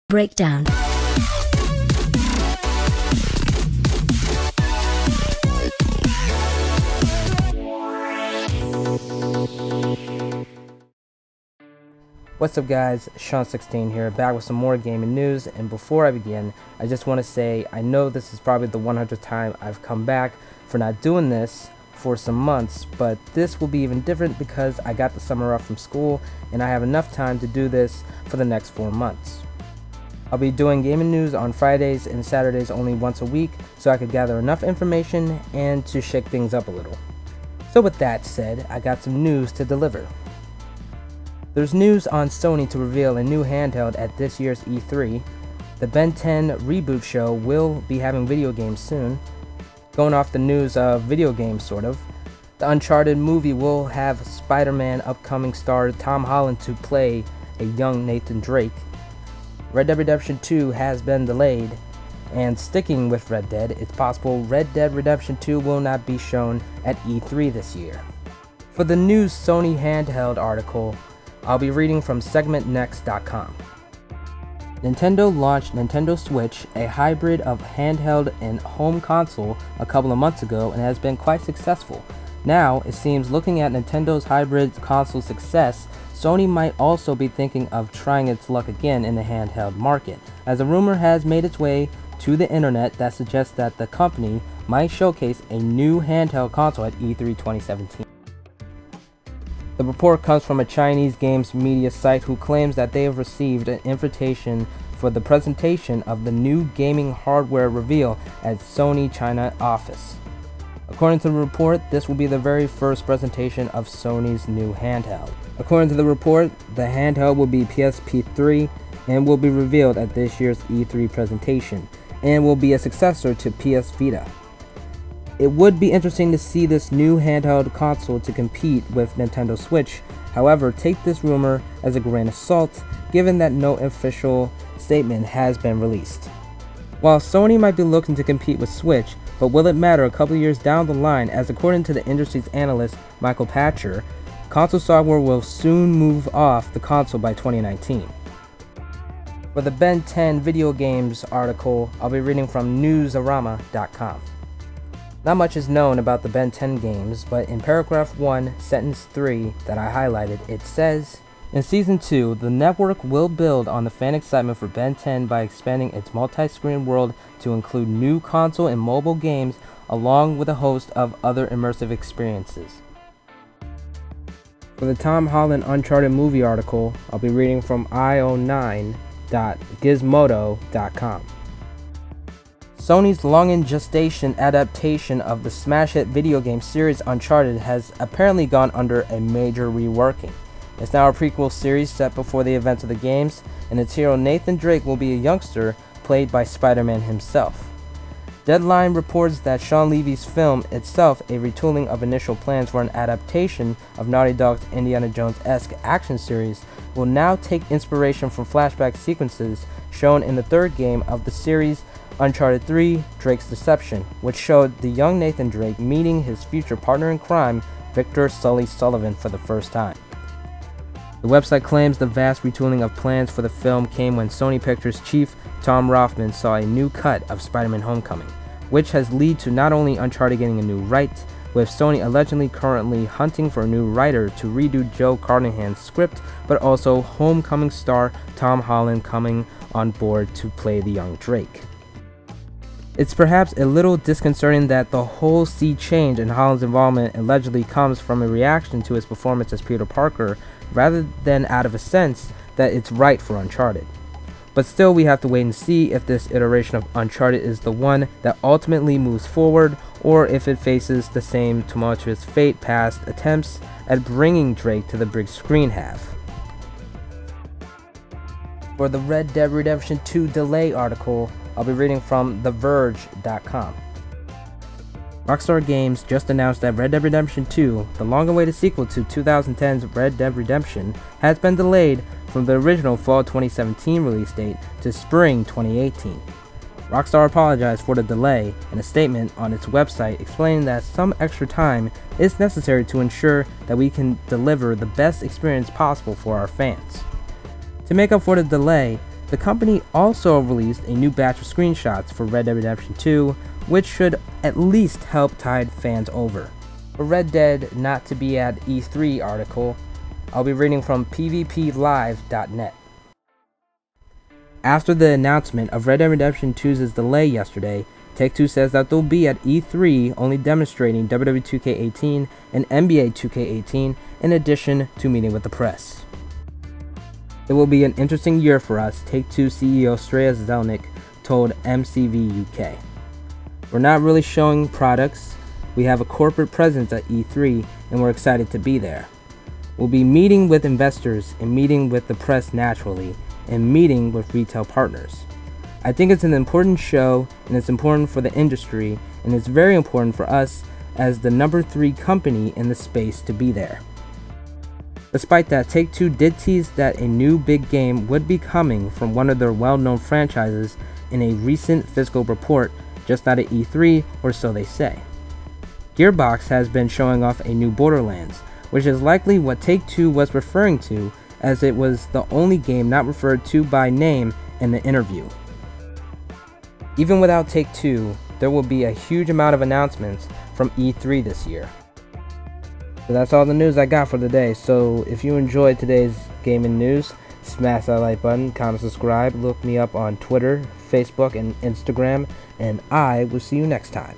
Breakdown. What's up guys, Sean16 here, back with some more gaming news, and before I begin, I just want to say I know this is probably the 100th time I've come back for not doing this for some months, but this will be even different because I got the summer off from school and I have enough time to do this for the next 4 months. I'll be doing gaming news on Fridays and Saturdays only once a week so I could gather enough information and to shake things up a little. So with that said, I got some news to deliver. There's news on Sony to reveal a new handheld at this year's E3. The Ben 10 reboot show will be having video games soon. Going off the news of video games sort of, the Uncharted movie will have Spider-Man upcoming star Tom Holland to play a young Nathan Drake. Red Dead Redemption 2 has been delayed, and sticking with Red Dead, it's possible Red Dead Redemption 2 will not be shown at E3 this year. For the new Sony handheld article, I'll be reading from segmentnext.com. Nintendo launched Nintendo Switch, a hybrid of handheld and home console, a couple of months ago and has been quite successful. Now, it seems looking at Nintendo's hybrid console success, Sony might also be thinking of trying its luck again in the handheld market, as a rumor has made its way to the internet that suggests that the company might showcase a new handheld console at E3 2017. The report comes from a Chinese games media site who claims that they have received an invitation for the presentation of the new gaming hardware reveal at Sony China office. According to the report, this will be the very first presentation of Sony's new handheld. According to the report, the handheld will be PSP3 and will be revealed at this year's E3 presentation, and will be a successor to PS Vita. It would be interesting to see this new handheld console to compete with Nintendo Switch. However, take this rumor as a grain of salt, given that no official statement has been released. While Sony might be looking to compete with Switch, but will it matter a couple years down the line, as according to the industry's analyst Michael Patcher, console software will soon move off the console by 2019. For the Ben 10 video games article, I'll be reading from newsarama.com. Not much is known about the Ben 10 games, but in paragraph 1, sentence 3 that I highlighted, it says, in Season 2, the network will build on the fan excitement for Ben 10 by expanding its multi-screen world to include new console and mobile games, along with a host of other immersive experiences. For the Tom Holland Uncharted movie article, I'll be reading from io9.gizmodo.com. Sony's long-in-gestation adaptation of the smash hit video game series Uncharted has apparently gone under a major reworking. It's now a prequel series set before the events of the games, and its hero Nathan Drake will be a youngster played by Spider-Man himself. Deadline reports that Sean Levy's film, itself a retooling of initial plans for an adaptation of Naughty Dog's Indiana Jones-esque action series, will now take inspiration from flashback sequences shown in the third game of the series, Uncharted 3: Drake's Deception, which showed the young Nathan Drake meeting his future partner in crime, Victor Sully Sullivan, for the first time. The website claims the vast retooling of plans for the film came when Sony Pictures chief Tom Rothman saw a new cut of Spider-Man Homecoming, which has led to not only Uncharted getting a new write, with Sony allegedly currently hunting for a new writer to redo Joe Carnahan's script, but also Homecoming star Tom Holland coming on board to play the young Drake. It's perhaps a little disconcerting that the whole sea change in Holland's involvement allegedly comes from a reaction to his performance as Peter Parker, rather than out of a sense that it's right for Uncharted. But still, we have to wait and see if this iteration of Uncharted is the one that ultimately moves forward, or if it faces the same tumultuous fate past attempts at bringing Drake to the big screen have. For the Red Dead Redemption 2 delay article, I'll be reading from TheVerge.com. Rockstar Games just announced that Red Dead Redemption 2, the long-awaited sequel to 2010's Red Dead Redemption, has been delayed from the original fall 2017 release date to spring 2018. Rockstar apologized for the delay in a statement on its website, explaining that some extra time is necessary to ensure that we can deliver the best experience possible for our fans. To make up for the delay, The company also released a new batch of screenshots for Red Dead Redemption 2, which should at least help tide fans over. For Red Dead Not to Be at E3 article, I'll be reading from pvplive.net. After the announcement of Red Dead Redemption 2's delay yesterday, Take-Two says that they'll be at E3 only demonstrating WWE 2K18 and NBA 2K18 in addition to meeting with the press. It will be an interesting year for us, Take-Two CEO Strauss Zelnick told MCV UK. We're not really showing products, we have a corporate presence at E3 and we're excited to be there. We'll be meeting with investors and meeting with the press naturally, and meeting with retail partners. I think it's an important show and it's important for the industry and it's very important for us as the number 3 company in the space to be there. Despite that, Take-Two did tease that a new big game would be coming from one of their well-known franchises in a recent fiscal report, just not at E3, or so they say. Gearbox has been showing off a new Borderlands, which is likely what Take-Two was referring to, as it was the only game not referred to by name in the interview. Even without Take-Two, there will be a huge amount of announcements from E3 this year. So that's all the news I got for today. So if you enjoyed today's gaming news, smash that like button, comment, subscribe, look me up on Twitter, Facebook, and Instagram, and I will see you next time.